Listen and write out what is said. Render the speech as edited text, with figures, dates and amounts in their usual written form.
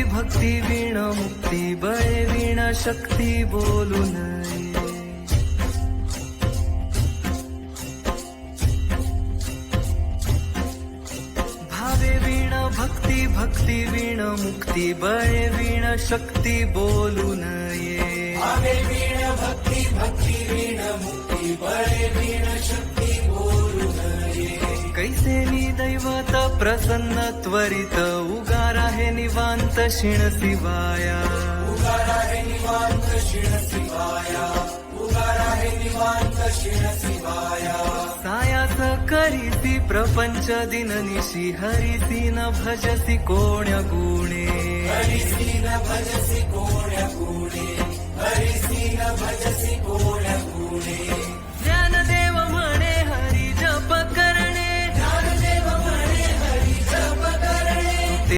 भक्ती वीण मुक्ती बळे वीण शक्ती बोलू नये. भावे वीण भक्ती भक्ती वीण मुक्ती बळे वीण शक्ती बोलू नये. भावे वीण भक्ती भक्ती वीण मुक्ती बळे वीण शक्ती बोलू नये. कैसे दैवत प्रसन्न त्वरित उगार आहे निवांत शिण शिवाया. उगार आहे निवांत शिण शिवाया. उगार आहे निवांत शिण शिवाया. सायास करीसी प्रपंच दिननिशी हरिसी न भजसी कोण्या गुणे. हरिसी न भजसी कोण्या गुणे. हरिसी न भजसी कोण्या गुणे.